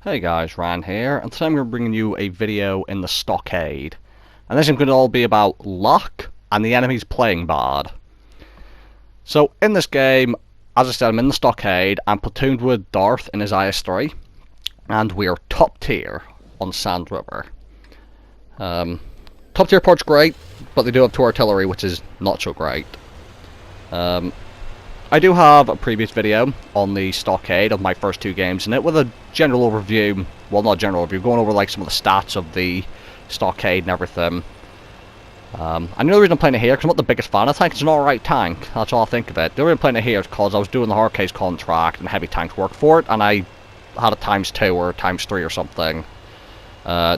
Hey guys, Ryan here, and today I'm going to be bringing you a video in the Stockade. And this is going to all be about luck and the enemies playing bad. So in this game, as I said, I'm in the Stockade, I'm platooned with Darth in his IS-3, and we are top tier on Sand River. Top tier part's great, but they do have 2 artillery, which is not so great. I do have a previous video on the Stockade of my first 2 games in it with a general overview, well not general overview, going over like some of the stats of the Stockade and everything. And the only reason I'm playing it here, because I'm not the biggest fan of tanks, it's an alright tank, that's all I think of it. The only reason I'm playing it here is because I was doing the hard case contract and heavy tanks work for it, and I had a ×2 or ×3 or something.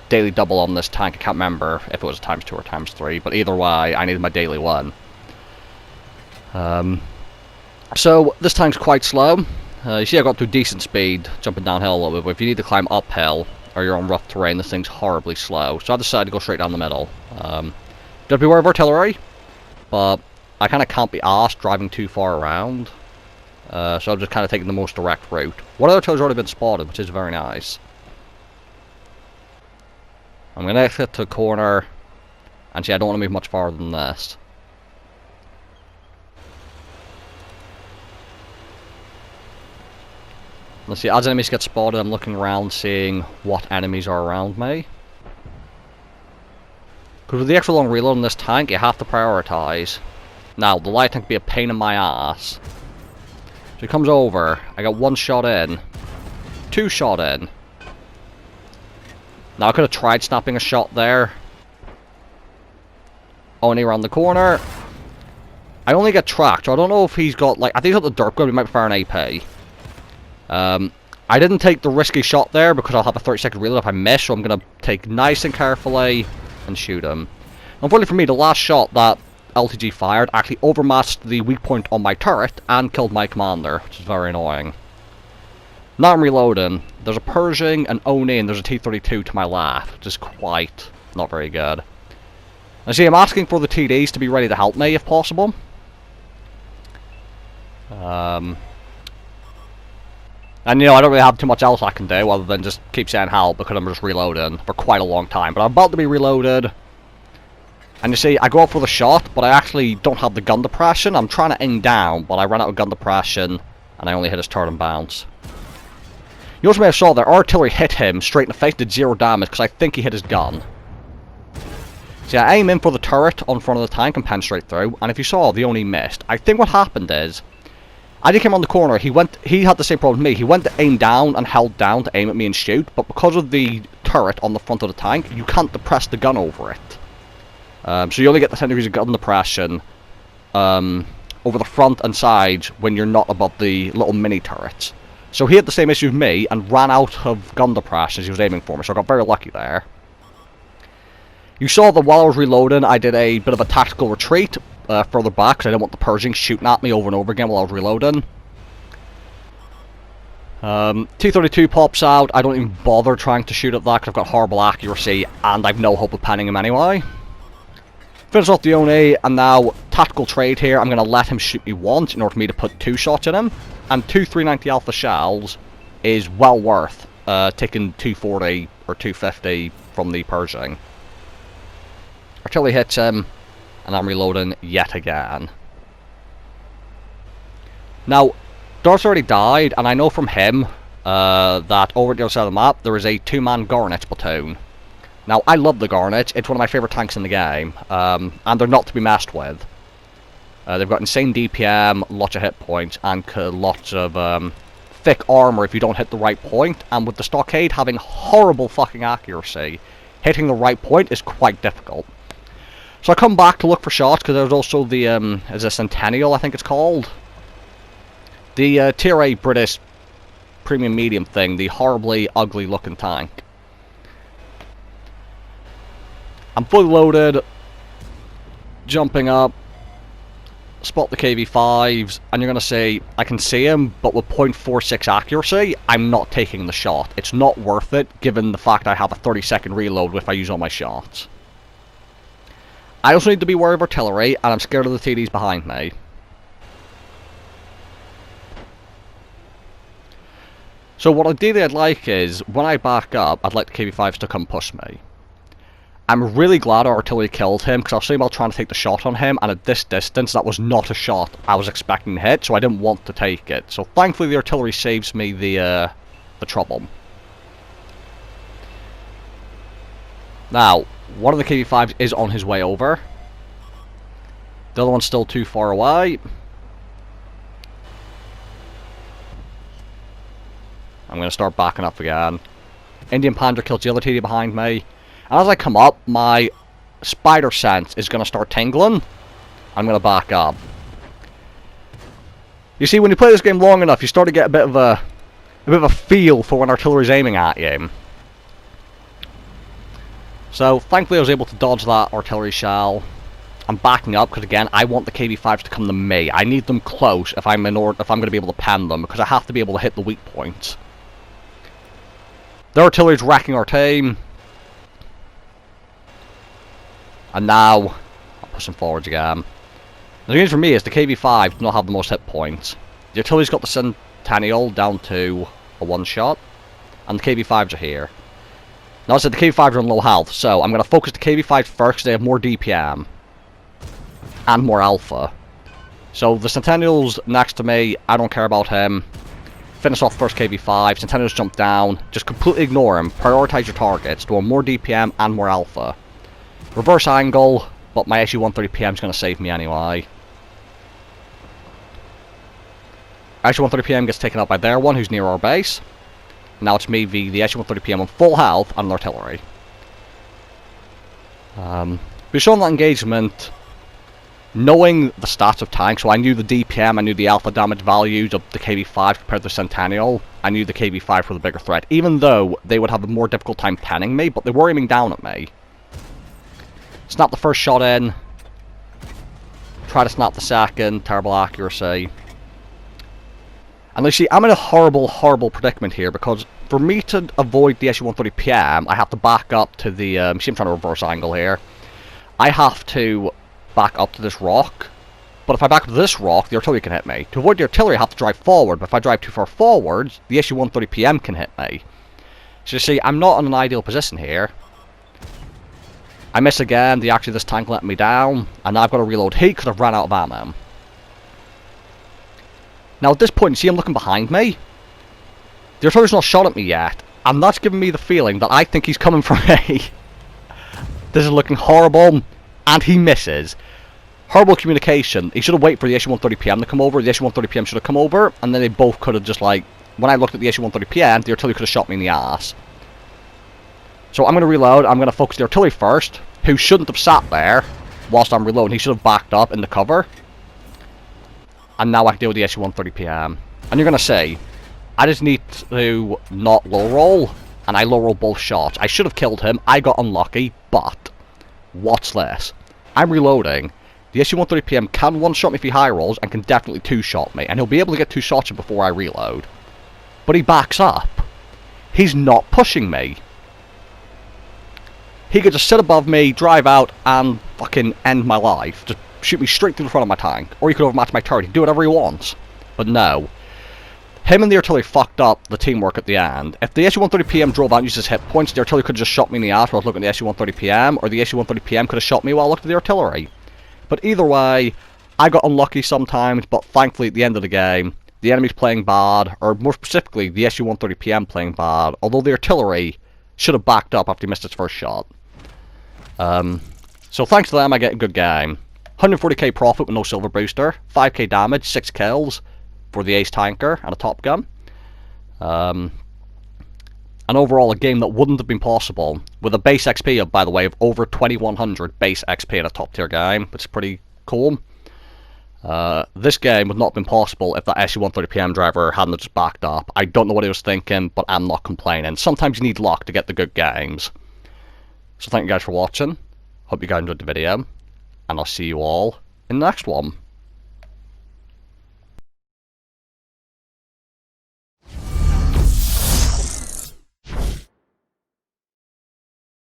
Daily double on this tank, I can't remember if it was a ×2 or ×3, but either way, I needed my daily 1. So, this tank's quite slow. You see I got to decent speed, jumping downhill a little bit, but if you need to climb uphill, or you're on rough terrain, this thing's horribly slow. So I decided to go straight down the middle. Don't beware of artillery, but I kind of can't be arsed driving too far around. So I'm just kind of taking the most direct route. One other artillery's already been spotted, which is very nice. I'm going to exit to a corner, and see I don't want to move much farther than this. Let's see, as enemies get spotted, I'm looking around seeing what enemies are around me. Because with the extra long reload in this tank, you have to prioritise. Now, the light tank can be a pain in my ass. So he comes over, I got 1 shot in, 2 shot in. Now I could have tried snapping a shot there. Only around the corner. I only get tracked, so I don't know if he's got, like, I think he's got the derp gun, he might be firing AP. I didn't take the risky shot there because I'll have a 30-second reload if I miss, so I'm going to take nice and carefully and shoot him. Unfortunately for me, the last shot that LTG fired actually overmatched the weak point on my turret and killed my commander, which is very annoying. Now I'm reloading. There's a Pershing, an Oni, and there's a T-32 to my left, which is quite not very good. And see, I'm asking for the TDs to be ready to help me if possible. And you know, I don't really have too much else I can do other than just keep saying help because I'm just reloading for quite a long time. But I'm about to be reloaded. And you see, I go up for the shot, but I actually don't have the gun depression. I'm trying to aim down, but I ran out of gun depression, and I only hit his turret and bounce. You also may have saw there, artillery hit him straight in the face, did 0 damage, because I think he hit his gun. See, I aim in for the turret on front of the tank and pen straight through, and if you saw, the only missed. I think what happened is, as he came on the corner, he had the same problem as me. He went to aim down and held down to aim at me and shoot, but because of the turret on the front of the tank, you can't depress the gun over it. So you only get the 10 degrees of gun depression over the front and sides when you're not above the little mini turrets. So he had the same issue as me and ran out of gun depression as he was aiming for me, so I got very lucky there. You saw that while I was reloading, I did a bit of a tactical retreat further back because I didn't want the Pershing shooting at me over and over again while I was reloading. T-32 pops out. I don't even bother trying to shoot at that because I've got horrible accuracy and I've no hope of penning him anyway. Finish off the Oni, and now tactical trade here. I'm going to let him shoot me once in order for me to put 2 shots in him. And 2 390 Alpha shells is well worth taking 240 or 250 from the Pershing. Artillery hits him, and I'm reloading yet again. Now, Darth's already died, and I know from him that over at the other side of the map there is a 2-man Garnet platoon. Now, I love the Garnet, it's one of my favourite tanks in the game, and they're not to be messed with. They've got insane DPM, lots of hit points, and lots of thick armour if you don't hit the right point, and with the Stockade having horrible fucking accuracy, hitting the right point is quite difficult. So I come back to look for shots, because there's also the, is a Centennial, I think it's called? The Tier 8 British Premium Medium thing, the horribly ugly looking tank. I'm fully loaded, jumping up, spot the KV-5s, and you're going to say, I can see him, but with .46 accuracy, I'm not taking the shot. It's not worth it, given the fact I have a 30-second reload if I use all my shots. I also need to be wary of artillery, and I'm scared of the TDs behind me. So what ideally I'd like is, when I back up, I'd like the KB5s to come push me. I'm really glad our artillery killed him, because I was thinking about trying to take the shot on him, and at this distance, that was not a shot I was expecting to hit, so I didn't want to take it. So thankfully the artillery saves me the trouble. Now, one of the KB5s is on his way over. The other one's still too far away. I'm going to start backing up again. Indian Panther kills the other TD behind me. And as I come up, my spider sense is going to start tingling. I'm going to back up. You see, when you play this game long enough, you start to get a bit of a feel for when artillery's aiming at you. So, thankfully I was able to dodge that artillery shell. I'm backing up because, again, I want the KB5s to come to me. I need them close if I'm going to be able to pen them, because I have to be able to hit the weak points. The artillery's wrecking our team. And now, I'm pushing forwards again. The news for me is the KB5 do not have the most hit points. The artillery's got the Centennial down to a one-shot, and the KB5s are here. Now, as I said, the KB5s are on low health, so I'm going to focus the KB5s first because they have more DPM. And more alpha. So, the Centennial's next to me, I don't care about him. Finish off first KB5, Centennial's jump down, just completely ignore him, prioritize your targets, do more DPM and more alpha. Reverse angle, but my SU-130PM is going to save me anyway. SU-130PM gets taken out by their one, who's near our base. Now it's me v the SU-130PM on full health and an artillery. We've shown that engagement, knowing the stats of tanks, so I knew the DPM, I knew the alpha damage values of the KB5 compared to the Centennial. I knew the KB5 were the bigger threat, even though they would have a more difficult time penning me, but they were aiming down at me. Snap the first shot in. Try to snap the second. Terrible accuracy. And you see, I'm in a horrible, horrible predicament here, because for me to avoid the SU-130PM, I have to back up to the... see, I'm trying to reverse angle here. I have to back up to this rock. But if I back up to this rock, the artillery can hit me. To avoid the artillery, I have to drive forward. But if I drive too far forward, the SU-130PM can hit me. So you see, I'm not in an ideal position here. I miss again, actually this tank let me down, and now I've got to reload heat because I've ran out of ammo. Now at this point, you see I'm looking behind me. The artillery's not shot at me yet, and that's giving me the feeling that I think he's coming for me. This is looking horrible, and he misses. Horrible communication. He should have waited for the SU-130PM to come over, the SU-130PM should have come over, and then they both could have just like... When I looked at the SU-130PM, the artillery could have shot me in the ass. So I'm going to reload, I'm going to focus the artillery first, who shouldn't have sat there whilst I'm reloading. He should have backed up in the cover. And now I can deal with the SU-130PM. And you're going to say, I just need to not low roll, and I low roll both shots. I should have killed him, I got unlucky, but what's this? I'm reloading. The SU-130PM can one-shot me if he high rolls, and can definitely two-shot me, and he'll be able to get two shots in before I reload. But he backs up. He's not pushing me. He could just sit above me, drive out, and fucking end my life. Just shoot me straight through the front of my tank. Or he could overmatch my turret. He could do whatever he wants. But no. Him and the artillery fucked up the teamwork at the end. If the SU-130PM drove out and used his hit points, the artillery could have just shot me in the ass while I was looking at the SU-130PM, or the SU-130PM could have shot me while I looked at the artillery. But either way, I got unlucky sometimes, but thankfully at the end of the game, the enemy's playing bad, or more specifically, the SU-130PM playing bad, although the artillery should have backed up after he missed its first shot. So thanks to them, I get a good game. 140k profit with no silver booster, 5k damage, 6 kills for the ace tanker and a top gun. And overall, a game that wouldn't have been possible with a base XP of, by the way, of over 2100 base XP in a top tier game, which is pretty cool. This game would not have been possible if that SU-130PM driver hadn't just backed up. I don't know what he was thinking, but I'm not complaining. Sometimes you need luck to get the good games. So thank you guys for watching. Hope you guys enjoyed the video, and I'll see you all in the next one.